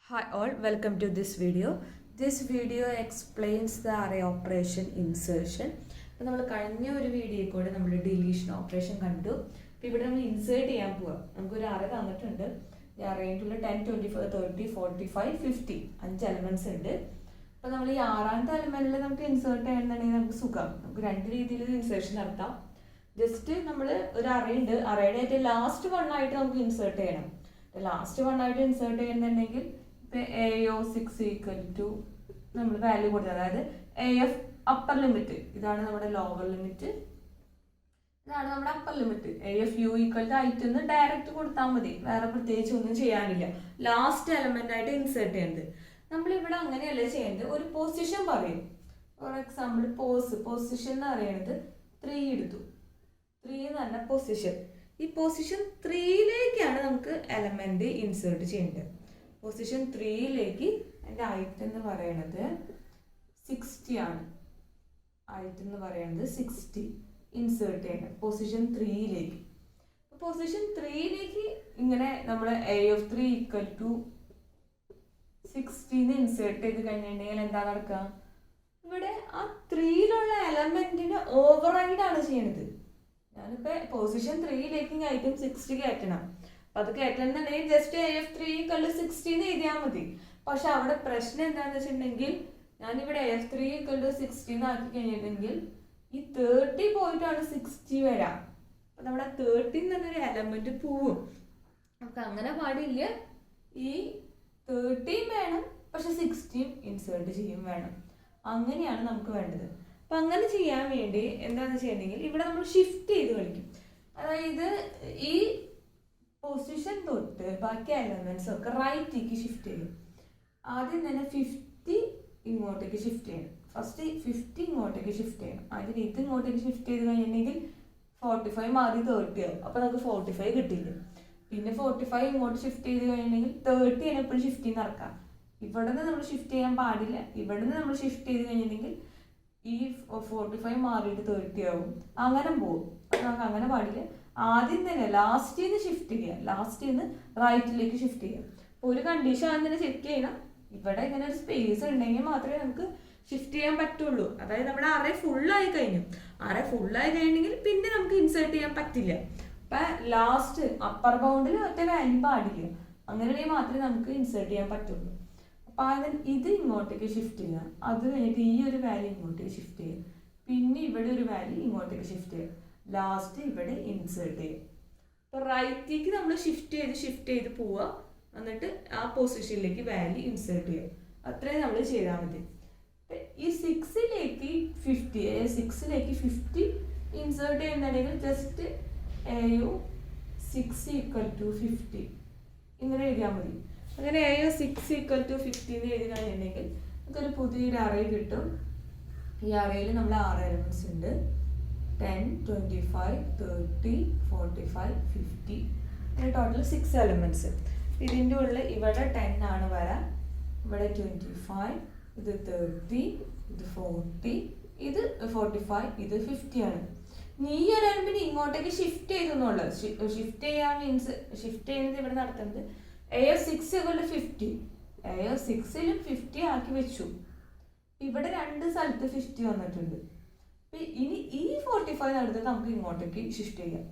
Hi all, welcome to this video. This video explains the array operation insertion. അപ്പോൾ നമ്മൾ കഴിഞ്ഞ ഒരു വീഡിയോയിൽ കൂടെ നമ്മൾ ഡിലീഷൻ ഓപ്പറേഷൻ കണ്ടു. അപ്പോൾ ഇവിടെ നമ്മൾ ഇൻസേർട്ട് ചെയ്യാൻ പോവാം. നമുക്കൊരു അറേ തന്നിട്ടുണ്ട്. ഈ അറേയിലുള്ള 10, 25, 30, 45, 50 5 എലമെന്റ്സ് ഉണ്ട്. അപ്പോൾ നമ്മൾ ഈ ആറാമത്തെ എലമെന്റിൽ നമുക്ക് ഇൻസേർട്ട് ചെയ്യണമെന്നുണ്ടെങ്കിൽ നമുക്ക് സുഖം. നമുക്ക് രണ്ട് രീതിയിൽ ഇൻസേർഷൻ നടത്താം. ജസ്റ്റ് നമ്മൾ ഒരു അറേ ഉണ്ട്, അറേയുടെ ഏറ്റവും ലാസ്റ്റ് വൺ ആയിട്ട് നമുക്ക് ഇൻസേർട്ട് ചെയ്യണം. ലാസ്റ്റ് വൺ ആയിട്ട് ഇൻസേർട്ട് ചെയ്യുന്നുണ്ടെങ്കിൽ AO6 ഈക്വൽ ടു നമ്മൾ വാല്യൂ കൊടുത്തത്, അതായത് AF അപ്പർ ലിമിറ്റ്, ഇതാണ് നമ്മുടെ ലോവർ ലിമിറ്റ്, ഇതാണ് നമ്മുടെ upper limit. AFU equal to eight എന്ന് ഡയറക്റ്റ് കൊടുത്താൽ മതി, വേറെ പ്രത്യേകിച്ച് ഒന്നും ചെയ്യാനില്ല. ലാസ്റ്റ് എലമെന്റ് ആയിട്ട് ഇൻസേർട്ട് ചെയ്യുന്നത് നമ്മളിവിടെ അങ്ങനെയല്ല ചെയ്യേണ്ടത്. ഒരു പൊസിഷൻ പറയും. ഫോർ എക്സാമ്പിൾ പൊസിഷൻ എന്ന് പറയുന്നത് 3 എടുത്തു. 3 എന്ന് പറഞ്ഞ പൊസിഷൻ. ഈ പൊസിഷൻ 3യിലേക്കാണ് നമുക്ക് എലമെന്റ് ഇൻസേർട്ട് ചെയ്യേണ്ടത്. പൊസിഷൻ 3യിലേക്ക് എൻ്റെ ഐറ്റ് എന്ന് പറയുന്നത് 60 ആണ്. ഐറ്റ് എന്ന് പറയുന്നത് 60 ഇൻസേർട്ട് ചെയ്യണം പൊസിഷൻ 3യിലേക്ക്. പൊസിഷൻ 3യിലേക്ക് ഇങ്ങനെ നമ്മൾ AF3 ഈക്വൽ ടു 60 ഇൻസേർട്ട് ചെയ്ത് കഴിഞ്ഞിട്ടുണ്ടെങ്കിൽ എന്താ നടക്കുക? ഇവിടെ ആ 3യിലുള്ള എലമെന്റിന് ഓവർറൈഡ് ആണ് ചെയ്യണത്. ഞാനിപ്പോൾ പൊസിഷൻ 3യിലേക്ക് ഐറ്റം 60 കയറ്റണം. അത് കയറ്റുന്നുണ്ടെങ്കിൽ ജസ്റ്റ് AF3 ഈക്വൽ 60 എഴുതിയാൽ മതി. പക്ഷെ അവിടെ പ്രശ്നം എന്താണെന്ന് വെച്ചിട്ടുണ്ടെങ്കിൽ ഞാനിവിടെ AF3 ഈക്വൽ 60 ആക്കി കഴിഞ്ഞിട്ടുണ്ടെങ്കിൽ ഈ 30 പോയിട്ടാണ് 60 വരാം. അപ്പൊ നമ്മുടെ 30 എന്നൊരു എലമെന്റ് പോവും. നമുക്ക് അങ്ങനെ പാടില്ല. ഈ 30 വേണം, പക്ഷെ 60 ഇൻസേർട്ട് ചെയ്യും വേണം. അങ്ങനെയാണ് നമുക്ക് വേണ്ടത്. അപ്പൊ അങ്ങനെ ചെയ്യാൻ വേണ്ടി എന്താണെന്ന് വെച്ചിട്ടുണ്ടെങ്കിൽ ഇവിടെ നമ്മൾ ഷിഫ്റ്റ് ചെയ്ത് കളിക്കും. അതായത് ഈ പൊസിഷൻ തൊട്ട് ബാക്കി എലമെന്റ്സ് ഒക്കെ റൈറ്റിലേക്ക് ഷിഫ്റ്റ് ചെയ്യും. ആദ്യം തന്നെ 50 ഇങ്ങോട്ടേക്ക് ഷിഫ്റ്റ് ചെയ്യണം. ഫസ്റ്റ് 50 ഇങ്ങോട്ടേക്ക് ഷിഫ്റ്റ് ചെയ്യണം. ആദ്യം ഇത് ഇങ്ങോട്ടേക്ക് ഷിഫ്റ്റ് ചെയ്ത് കഴിഞ്ഞിട്ടുണ്ടെങ്കിൽ 45 മാറി 30 ആവും. അപ്പോൾ നമുക്ക് 45 കിട്ടില്ല. പിന്നെ 45 ഇങ്ങോട്ട് ഷിഫ്റ്റ് ചെയ്ത് കഴിഞ്ഞിട്ടുണ്ടെങ്കിൽ 30 ആണ് എപ്പോഴും ഷിഫ്റ്റ് നടക്കാം. ഇവിടെ നിന്ന് നമ്മൾ ഷിഫ്റ്റ് ചെയ്യാൻ പാടില്ല. ഇവിടെ നിന്ന് നമ്മൾ ഷിഫ്റ്റ് ചെയ്ത് കഴിഞ്ഞിട്ടുണ്ടെങ്കിൽ ഈ 45 മാറിയിട്ട് 30 ആവും. അങ്ങനെ പോകും. അപ്പോൾ നമുക്ക് അങ്ങനെ പാടില്ല. ആദ്യം തന്നെ ലാസ്റ്റിൽ നിന്ന് ഷിഫ്റ്റ് ചെയ്യുക. ലാസ്റ്റിൽ നിന്ന് റൈറ്റിലേക്ക് ഷിഫ്റ്റ് ചെയ്യുക. അപ്പോൾ ഒരു കണ്ടീഷൻ ആദ്യം തന്നെ ചെക്ക് ചെയ്യണം. ഇവിടെ ഇങ്ങനെ ഒരു സ്പേസ് ഉണ്ടെങ്കിൽ മാത്രമേ നമുക്ക് ഷിഫ്റ്റ് ചെയ്യാൻ പറ്റുള്ളൂ. അതായത് നമ്മുടെ അറേ ഫുള്ളായി കഴിഞ്ഞു. അറേ ഫുള്ളായി കഴിഞ്ഞെങ്കിൽ പിന്നെ നമുക്ക് ഇൻസേർട്ട് ചെയ്യാൻ പറ്റില്ല. അപ്പം ലാസ്റ്റ് അപ്പർ ബൗണ്ടിൽ ഒറ്റ വാല്യൂ പാടില്ല. അങ്ങനെയാണെങ്കിൽ മാത്രമേ നമുക്ക് ഇൻസേർട്ട് ചെയ്യാൻ പറ്റുള്ളൂ. അപ്പം ആദ്യം ഇത് ഇങ്ങോട്ടേക്ക് ഷിഫ്റ്റ് ചെയ്യുക. അത് കഴിഞ്ഞിട്ട് ഈ ഒരു വാല്യൂ ഇങ്ങോട്ടേക്ക് ഷിഫ്റ്റ് ചെയ്യുക. പിന്നെ ഇവിടെ ഒരു വാല്യൂ ഇങ്ങോട്ടേക്ക് ഷിഫ്റ്റ് ചെയ്യുക. ലാസ്റ്റ് ഇവിടെ ഇൻസേർട്ട് ചെയ്യും. അപ്പോൾ റൈറ്റിലേക്ക് നമ്മൾ ഷിഫ്റ്റ് ചെയ്ത് പോവുക. എന്നിട്ട് ആ പൊസിഷനിലേക്ക് വാല്യൂ ഇൻസേർട്ട് ചെയ്യുക. അത്രയും നമ്മൾ ചെയ്താൽ മതി. ഈ 6ലേക്ക് 50 ഇൻസേർട്ട് ചെയ്യുന്നുണ്ടെങ്കിൽ ജസ്റ്റ് AO6 ഈക്വൽ ടു 50 ഇങ്ങനെ എഴുതിയാൽ മതി. അങ്ങനെ AO6 ഈക്വൽ ടു 50 എന്ന് എഴുതി കഴിഞ്ഞിട്ടുണ്ടെങ്കിൽ നമുക്കൊരു പുതിയൊരു അറേ കിട്ടും. ഈ അറേയിൽ നമ്മൾ 6 എലമെന്റ്സ് ഉണ്ട്. 10, 25, 30, 45, 50 അങ്ങനെ ടോട്ടൽ 6 എലമെന്റ്സ്. ഇതിൻ്റെ ഉള്ളിൽ ഇവിടെ 10 ആണ് വരാം, ഇവിടെ 25, ഇത് 30, ഇത് 40, ഇത് 45, ഇത് 50 ആണ്. ഈ ഒരു എലമെന്റ് ഇങ്ങോട്ടേക്ക് ഷിഫ്റ്റ് ചെയ്തെന്നുള്ളത്. ഷിഫ്റ്റ് ചെയ്യാൻ മീൻസ് ഷിഫ്റ്റ് ചെയ്യുന്നത് ഇവിടെ നടത്തുന്നത് AF6 കൊണ്ട് 50, AF6ലും 50 ആക്കി വെച്ചു. ഇവിടെ രണ്ട് സ്ഥലത്ത് 50 വന്നിട്ടുണ്ട്. ഇനി ഈ 45 എടുത്തിട്ട് നമുക്ക് ഇങ്ങോട്ടേക്ക് ഷിഫ്റ്റ് ചെയ്യാം.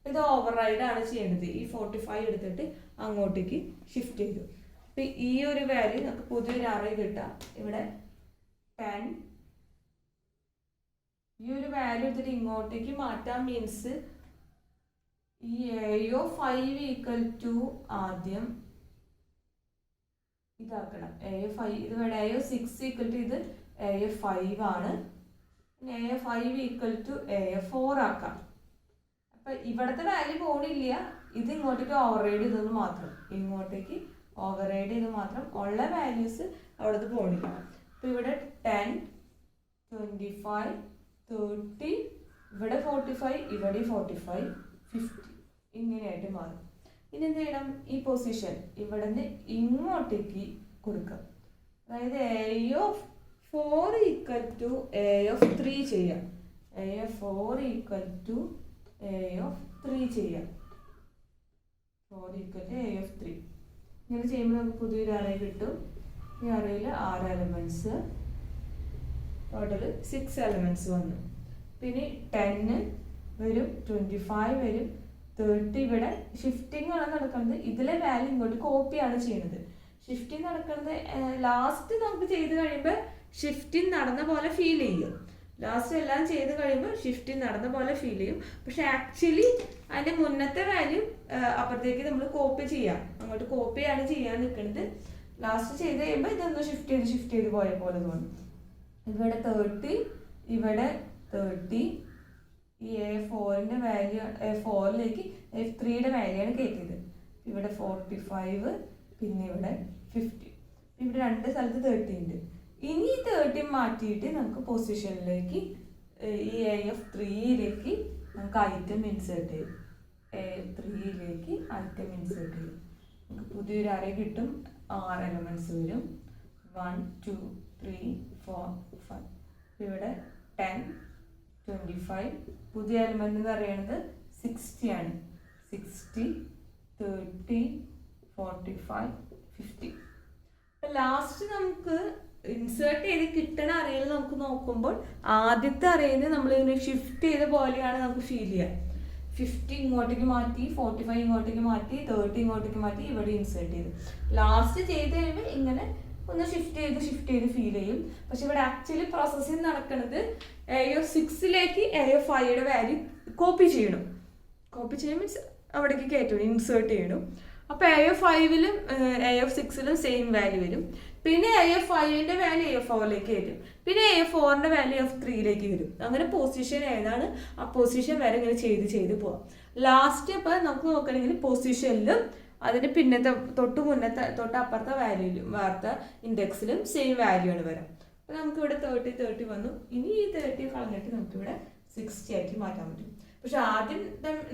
ഇത് ഓവർ റൈഡ് ആണ് ചെയ്യേണ്ടത്. ഈ 45 എടുത്തിട്ട് അങ്ങോട്ടേക്ക് ഷിഫ്റ്റ് ചെയ്തു. അപ്പം ഈ ഒരു വാല്യൂ നമുക്ക് പുതിയൊരു അറേ കിട്ടാം. ഇവിടെ 10, ഈ ഒരു വാല്യൂ എടുത്തിട്ട് ഇങ്ങോട്ടേക്ക് മാറ്റാൻ മീൻസ് ഈ AO5 ഈക്വൽ ടു ആദ്യം ഇതാക്കണം. AO5 ഇത് വേണ്ട. AO6 ഈക്വൽ ടു ഇത് AF5 ആണ്. AF5 ഈക്വൽ ടു AF4 ആക്കാം. അപ്പം ഇവിടുത്തെ വാല്യൂ പോണില്ല. ഇത് ഇങ്ങോട്ടേക്ക് ഓവർറൈഡ് ചെയ്തത് മാത്രം, ഇങ്ങോട്ടേക്ക് ഓവർറൈഡ് ചെയ്ത് മാത്രം ഉള്ള വാല്യൂസ് അവിടുത്തെ പോണില്ല. അപ്പം ഇവിടെ 10, 25, 30, ഇവിടെ 45, ഇവിടെ 45, 50 ഇങ്ങനെയായിട്ട് മാറും. ഇനി എന്ത് ചെയ്യണം? ഈ പൊസിഷൻ ഇവിടെ നിന്ന് ഇങ്ങോട്ടേക്ക് കൊടുക്കാം. അതായത് AF4 ഈക്വൽ ടു AF3 ചെയ്യാം. AF4 ഈക്വൽ ടു AF3 ചെയ്യാം. 4 ഈക്വൽ ടു AF3. ഇങ്ങനെ ചെയ്യുമ്പോൾ നമുക്ക് പുതിയൊരു അറേ കിട്ടും. ഈ അറേയിൽ 6 എലമെൻറ്റ്സ്, ടോട്ടൽ 6 എലമെൻറ്റ്സ് വന്നു. പിന്നെ 10 വരും, 25 വരും, 30. ഇവിടെ ഷിഫ്റ്റിംഗ് ആണ് നടക്കുന്നത്. ഇതിലെ വാല്യൂ ഇങ്ങോട്ട് കോപ്പിയാണ് ചെയ്യുന്നത്. ഷിഫ്റ്റിംഗ് നടക്കുന്നത് ലാസ്റ്റ് നമുക്ക് ചെയ്ത് കഴിയുമ്പോൾ ഷിഫ്റ്റിംഗ് നടന്ന പോലെ ഫീൽ ചെയ്യും. ലാസ്റ്റ് എല്ലാം ചെയ്ത് കഴിയുമ്പോൾ ഷിഫ്റ്റിംഗ് നടന്ന പോലെ ഫീൽ ചെയ്യും. പക്ഷെ ആക്ച്വലി അതിൻ്റെ മുന്നത്തെ വാല്യൂ അപ്പുറത്തേക്ക് നമ്മൾ കോപ്പി ചെയ്യാം. അങ്ങോട്ട് കോപ്പിയാണ് ചെയ്യാൻ നിൽക്കുന്നത്. ലാസ്റ്റ് ചെയ്ത് കഴിയുമ്പോൾ ഇതൊന്ന് ഷിഫ്റ്റ് ചെയ്ത് പോയ പോലെ തോന്നും. ഇവിടെ 30, ഇവിടെ 30. ഈ A4ൻ്റെ വാല്യൂ A4ലേക്ക് A3യുടെ വാല്യൂ ആണ് കയറ്റിയത്. ഇവിടെ 45, പിന്നെ ഇവിടെ 50. ഇവിടെ 2 സ്ഥലത്ത് 30 ഉണ്ട്. ഇനി ഈ 30 മാറ്റിയിട്ട് നമുക്ക് പൊസിഷനിലേക്ക് ഈ AF3യിലേക്ക് നമുക്ക് ഐറ്റം ഇൻസേർട്ട് ചെയ്യും. A3യിലേക്ക് ഐറ്റം ഇൻസേർട്ട് ചെയ്യും. നമുക്ക് പുതിയൊരു അറേ കിട്ടും. 6 എലമെൻറ്റ്സ് വരും. 1 2 3 4 5. ഇവിടെ 10 25. പുതിയ എലമെന്റ് എന്ന് പറയുന്നത് 60 ആണ്. 60 30 45 50. അപ്പം ലാസ്റ്റ് നമുക്ക് ഇൻസേർട്ട് ചെയ്ത് കിട്ടണ അറേയിൽ നമുക്ക് നോക്കുമ്പോൾ ആദ്യത്തെ അറേയിൽ നമ്മൾ ഇങ്ങനെ ഷിഫ്റ്റ് ചെയ്ത പോലെയാണ് നമുക്ക് ഫീൽ ചെയ്യുക. 50 ഇങ്ങോട്ടേക്ക് മാറ്റി, 45 ഇങ്ങോട്ടേക്ക് മാറ്റി, 30 ഇങ്ങോട്ടേക്ക് മാറ്റി, ഇവിടെ ഇൻസേർട്ട് ചെയ്ത് ലാസ്റ്റ് ചെയ്ത് കഴിയുമ്പോൾ ഇങ്ങനെ ഒന്ന് ഷിഫ്റ്റ് ചെയ്ത് ഫീൽ ചെയ്യും. പക്ഷെ ഇവിടെ ആക്ച്വലി പ്രോസസ്സിങ് നടക്കുന്നത് AF6ലേക്ക് AF5യുടെ വാല്യൂ കോപ്പി ചെയ്യണം. കോപ്പി ചെയ്യും മീൻസ് അവിടേക്ക് കയറ്റണം, ഇൻസേർട്ട് ചെയ്യണം. അപ്പോൾ AF5ലും AF6ലും സെയിം വാല്യൂ വരും. പിന്നെ AF5ൻ്റെ വാല്യൂ AF4ലേക്ക് വരും. പിന്നെ AF4ൻ്റെ വാല്യൂ AF3യിലേക്ക് വരും. അങ്ങനെ പൊസിഷൻ ഏതാണ് ആ പൊസിഷൻ വരെ ഇങ്ങനെ ചെയ്ത് പോവാം. ലാസ്റ്റ് അപ്പോൾ നമുക്ക് നോക്കണമെങ്കിൽ പൊസിഷനിലും അതിന് പിന്നത്തെ തൊട്ടപ്പുറത്തെ വാല്യൂയിലും വാർത്ത ഇൻഡെക്സിലും സെയിം വാല്യൂ ആണ് വരാം. അപ്പോൾ നമുക്കിവിടെ 30 വന്നു. ഇനി ഈ 30 കളഞ്ഞിട്ട് നമുക്കിവിടെ 60 ആക്കി മാറ്റാൻ പറ്റും. പക്ഷെ ആദ്യം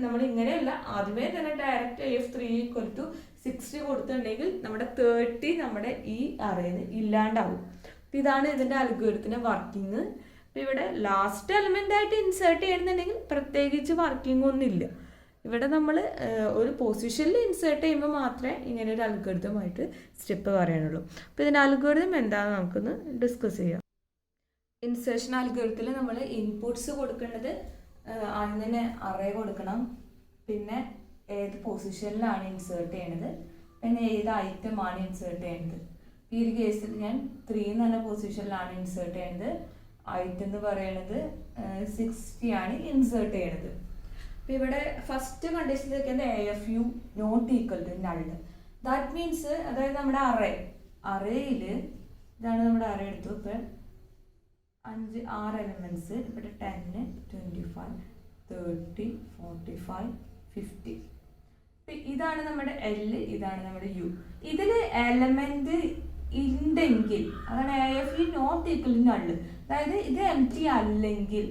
നമ്മൾ ഇങ്ങനെയല്ല, ആദ്യമേ തന്നെ ഡയറക്റ്റ് AF3 = 60 കൊടുത്തിട്ടുണ്ടെങ്കിൽ നമ്മുടെ 30 നമ്മുടെ ഈ അറേന്ന് ഇല്ലാണ്ടാവും. അപ്പം ഇതാണ് ഇതിൻ്റെ അൽഗോരിതത്തിന്റെ വർക്കിംഗ്. അപ്പം ഇവിടെ ലാസ്റ്റ് എലമെൻ്റ് ആയിട്ട് ഇൻസേർട്ട് ചെയ്യണമെന്നുണ്ടെങ്കിൽ പ്രത്യേകിച്ച് വർക്കിംഗ് ഒന്നുമില്ല. ഇവിടെ നമ്മൾ ഒരു പൊസിഷനിൽ ഇൻസേർട്ട് ചെയ്യുമ്പോൾ മാത്രമേ ഇങ്ങനെ ഒരു അൽഗോരിതമായിട്ട് സ്റ്റെപ്പ് പറയാനുള്ളൂ. അപ്പോൾ ഇതിൻ്റെ അൽഗോരിതം എന്താണെന്ന് നമുക്കൊന്ന് ഡിസ്കസ് ചെയ്യാം. ഇൻസേർഷൻ അൽഗോരിതത്തിൽ നമ്മൾ ഇൻപുട്സ് കൊടുക്കേണ്ടത് ആദ്യം തന്നെ അറേ കൊടുക്കണം, പിന്നെ ഏത് പൊസിഷനിലാണ് ഇൻസേർട്ട് ചെയ്യണത്, പിന്നെ ഏത് ഐറ്റമാണ് ഇൻസേർട്ട് ചെയ്യേണ്ടത്. ഈ ഒരു കേസിൽ ഞാൻ 3 എന്ന് പറഞ്ഞ പൊസിഷനിലാണ് ഇൻസേർട്ട് ചെയ്യേണ്ടത്. ഐറ്റം എന്ന് പറയുന്നത് 60 ആണ് ഇൻസേർട്ട് ചെയ്യണത്. അപ്പോൾ ഇവിടെ ഫസ്റ്റ് കണ്ടീഷനിലേക്ക് AFU ≠ null. ദാറ്റ് മീൻസ് അതായത് നമ്മുടെ അറേയിൽ ഇതാണ് നമ്മുടെ അറേ എടുത്തു. ഇപ്പോൾ 6 എലമെൻറ്റ്സ്, ഇവിടെ 10 25 30 45 50. ഇതാണ് നമ്മുടെ L, ഇതാണ് നമ്മുടെ U. ഇതിൽ എലമെന്റ് ഉണ്ടെങ്കിൽ അതാണ് AFU ≠ null. അതായത് ഇത് empty അല്ലെങ്കിൽ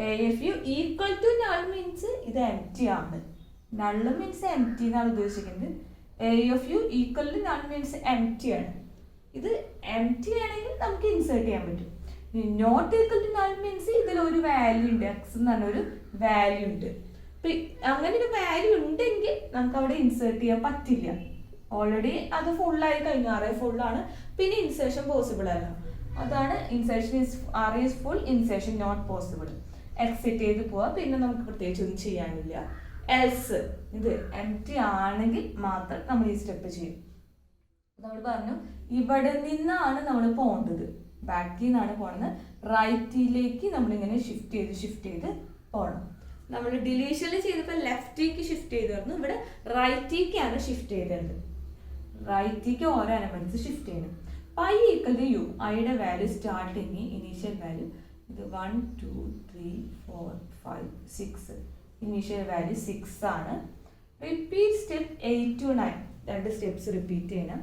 AFU = null മീൻസ് ഇത് empty ആണ്. null മീൻസ് empty എന്നാണ് ഉദ്ദേശിക്കുന്നത്. AFU = null മീൻസ് empty ആണ്. ഇത് empty ആണെങ്കിൽ നമുക്ക് ഇൻസേർട്ട് ചെയ്യാൻ പറ്റും. not equal to null means ഇതിലൊരു വാല്യൂ ഉണ്ട്, എക്സ് എന്ന് പറഞ്ഞൊരു വാല്യൂ ഉണ്ട്. അപ്പം അങ്ങനെ ഒരു വാല്യൂ ഉണ്ടെങ്കിൽ നമുക്ക് അവിടെ ഇൻസേർട്ട് ചെയ്യാൻ പറ്റില്ല. ഓൾറെഡി അത് ഫുള്ളായി കഴിഞ്ഞു, അറേ ഫുള്ളാണ്, പിന്നെ ഇൻസേർഷൻ പോസിബിൾ അല്ല. അതാണ് insertion array is full, insertion not possible. Exit ചെയ്ത് പോവാം, പിന്നെ നമുക്ക് പ്രത്യേകിച്ച് ഒന്നും ചെയ്യാനില്ല. എൽസ് ഇത് എംപ്റ്റി ആണെങ്കിൽ മാത്രം നമ്മൾ ഈ സ്റ്റെപ്പ് ചെയ്യും. നമ്മൾ പറഞ്ഞു ഇവിടെ നിന്നാണ് നമ്മൾ പോകേണ്ടത്, ബാക്കിൽ നിന്നാണ് പോകണത്. റൈറ്റിലേക്ക് നമ്മളിങ്ങനെ ഷിഫ്റ്റ് ചെയ്ത് പോകണം. നമ്മൾ ഡിലീഷനിൽ ചെയ്തപ്പോൾ ലെഫ്റ്റിലേക്ക് ഷിഫ്റ്റ് ചെയ്ത് വരുന്നു, ഇവിടെ റൈറ്റിലേക്കാണ് ഷിഫ്റ്റ് ചെയ്തത്. റൈറ്റിലേക്ക് ഓരോ എലമെന്റ്സ് ഷിഫ്റ്റ് ചെയ്യണം. pi = u, ഐയുടെ വാല്യൂ സ്റ്റാർട്ടിങ് ഇനീഷ്യൽ വാല്യൂ ഇത് 1 2 3 4 5 6, ഇനീഷ്യൽ വാല്യൂ 6 ആണ്. Repeat step 8 to 9, 2 steps repeat ചെയ്യണം.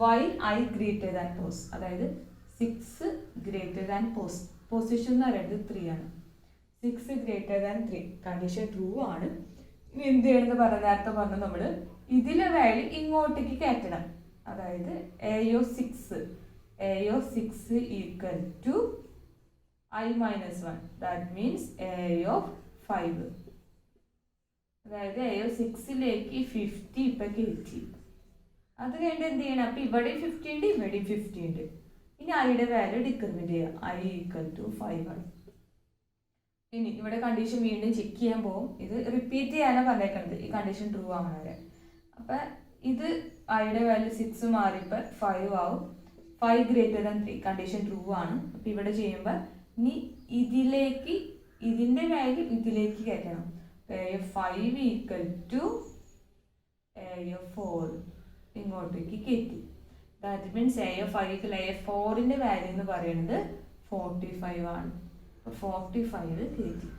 while I greater than pos, അതായത് 6 greater than പൊസിഷൻ എന്ന് പറയുന്നത് 3 ആണ്. 6 greater than 3 കണ്ടീഷൻ ട്രൂ ആണ്. ഇനി എന്ത് ചെയ്യണമെന്ന് നേരത്തെ പറഞ്ഞു, നമ്മൾ ഇതിലെ വാല്യൂ ഇങ്ങോട്ടേക്ക് കയറ്റണം. അതായത് AO6 = I-1, that means AO5. അതായത് AO6ലേക്ക് 50 ഇപ്പം കയറ്റി, അത് കഴിഞ്ഞിട്ട് എന്ത് ചെയ്യണം? അപ്പം ഇവിടെ 50 ഉണ്ട്, ഇവിടെയും 50 ഉണ്ട്. ഇനി ഐയുടെ വാല്യൂ ഡിക്രിമെന്റ് ചെയ്യുക. ഐ ഈക്വൽ ടു 5 ആണ്. ഇനി ഇവിടെ കണ്ടീഷൻ വീണ്ടും ചെക്ക് ചെയ്യാൻ പോകും. ഇത് റിപ്പീറ്റ് ചെയ്യാനാണ് പറഞ്ഞേക്കുന്നത് ഈ കണ്ടീഷൻ ട്രൂ ആവണ വരെ. അപ്പം ഇത് ഐയുടെ വാല്യൂ 6 മാറിയപ്പോൾ 5 ആവും. 5 ഗ്രേറ്റർ ദാൻ 3 കണ്ടീഷൻ ട്രൂ ആണ്. അപ്പം ഇവിടെ ചെയ്യുമ്പോൾ ഇനി ഇതിൻ്റെ വാല്യൂ ഇതിലേക്ക് കയറ്റണം. A5 ഈക്വൽ ടു A4 ഇങ്ങോട്ടേക്ക് കയറ്റി. ദാറ്റ് മീൻസ് A5 A4ൻ്റെ വാല്യൂ എന്ന് പറയുന്നത് 45 ആണ്. 45 കയറ്റി.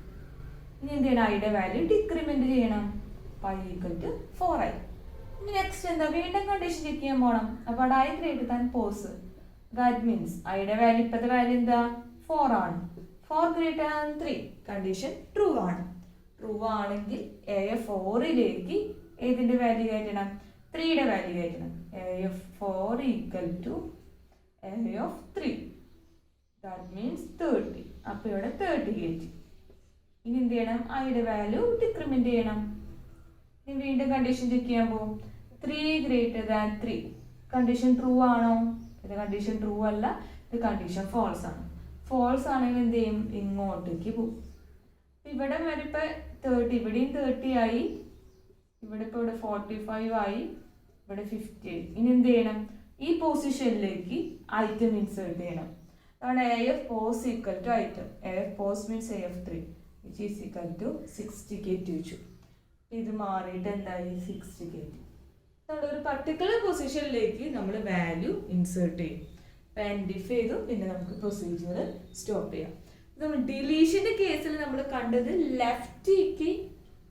ഇനി എന്ത് ചെയ്യണം? ഐയുടെ വാല്യൂ ഡിക്രിമെന്റ് ചെയ്യണം. 5 ഈക്വൽ ടു 4 ആയി. ഇനി നെക്സ്റ്റ് എന്താ? വീണ്ടും കണ്ടീഷൻ ചെക്ക് ചെയ്യാൻ പോകണം. അപ്പോൾ അവിടെ i greater than pos. That means ഐയുടെ വാല്യൂ ഇപ്പോഴത്തെ വാല്യൂ എന്താ? 4 ആണ്. 4 ഗ്രേറ്റർ ദാൻ 3 കണ്ടീഷൻ ട്രൂ ആണ്. ട്രൂ ആണെങ്കിൽ A4ലേക്ക് ഏതിൻ്റെ വാല്യൂ കയറ്റണം? 3യുടെ വാല്യൂ കയറ്റണം. A4 equal to A3. That means 30. അപ്പോൾ ഇവിടെ 30 കയറ്റി. ഇനി എന്ത് ചെയ്യണം? ഐയുടെ വാല്യൂ ഡിക്രിമെന്റ് ചെയ്യണം. ഇനി വീണ്ടും കണ്ടീഷൻ ചെക്ക് ചെയ്യാൻ പോകും. 3 ഗ്രേറ്റർ ദാൻ 3 കണ്ടീഷൻ ട്രൂ ആണോ? ഇത് കണ്ടീഷൻ ട്രൂ അല്ല, ഇത് കണ്ടീഷൻ ഫോൾസ് ആണ്. ഫോൾസ് ആണെങ്കിൽ എന്ത് ചെയ്യും? ഇങ്ങോട്ടേക്ക് പോകും. ഇവിടെ വരെ ഇപ്പോൾ 30, ഇവിടെയും 30 ആയി. ഇവിടെ ഇപ്പോൾ ഇവിടെ 45 ആയി. ഇവിടെ 50 ആയി. ഇനി എന്ത് ചെയ്യണം? ഈ പൊസിഷനിലേക്ക് ഐറ്റം ഇൻസേർട്ട് ചെയ്യണം. അതാണ് AF pos equal to item. AF pos means AF3 which is equal to 60 കയറ്റി വെച്ചു. ഇത് മാറിയിട്ട് എന്തായി? 60 കയറ്റി. നമ്മളൊരു പർട്ടിക്കുലർ പൊസിഷനിലേക്ക് നമ്മൾ വാല്യൂ ഇൻസേർട്ട് ചെയ്യും. ഐഡന്റിഫൈ ചെയ്തു. പിന്നെ നമുക്ക് പ്രൊസീജിയർ സ്റ്റോപ്പ് ചെയ്യാം. നമ്മൾ ഡിലീഷൻ്റെ കേസിൽ നമ്മൾ കണ്ടത് ലെഫ്റ്റിലേക്ക്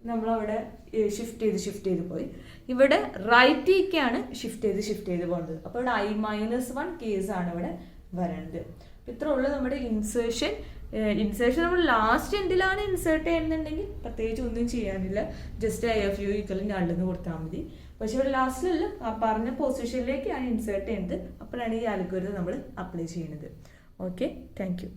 നമ്മളവിടെ ഷിഫ്റ്റ് ചെയ്ത് പോയി. ഇവിടെ റൈറ്റിലേക്കാണ് ഷിഫ്റ്റ് ചെയ്ത് പോകുന്നത്. അപ്പോൾ ഇവിടെ I-1 കേസാണ് ഇവിടെ വരേണ്ടത്. ഇത്ര ഉള്ളു നമ്മുടെ ഇൻസേർഷൻ. നമ്മൾ ലാസ്റ്റ് എൻഡിലാണ് ഇൻസേർട്ട് ചെയ്യുന്നുണ്ടെങ്കിൽ പ്രത്യേകിച്ച് ഒന്നും ചെയ്യാനില്ല. ജസ്റ്റ് IFU ഈക്വൽ നല്ലെന്ന് കൊടുത്താൽ മതി. പക്ഷെ ഇവിടെ ലാസ്റ്റിലല്ല, ആ പറഞ്ഞ പൊസിഷനിലേക്കാണ് ഇൻസേർട്ട് ചെയ്യുന്നത്. അപ്പോഴാണ് ഈ അൽഗോരിതം നമ്മൾ അപ്ലൈ ചെയ്യുന്നത്. Okay, thank you.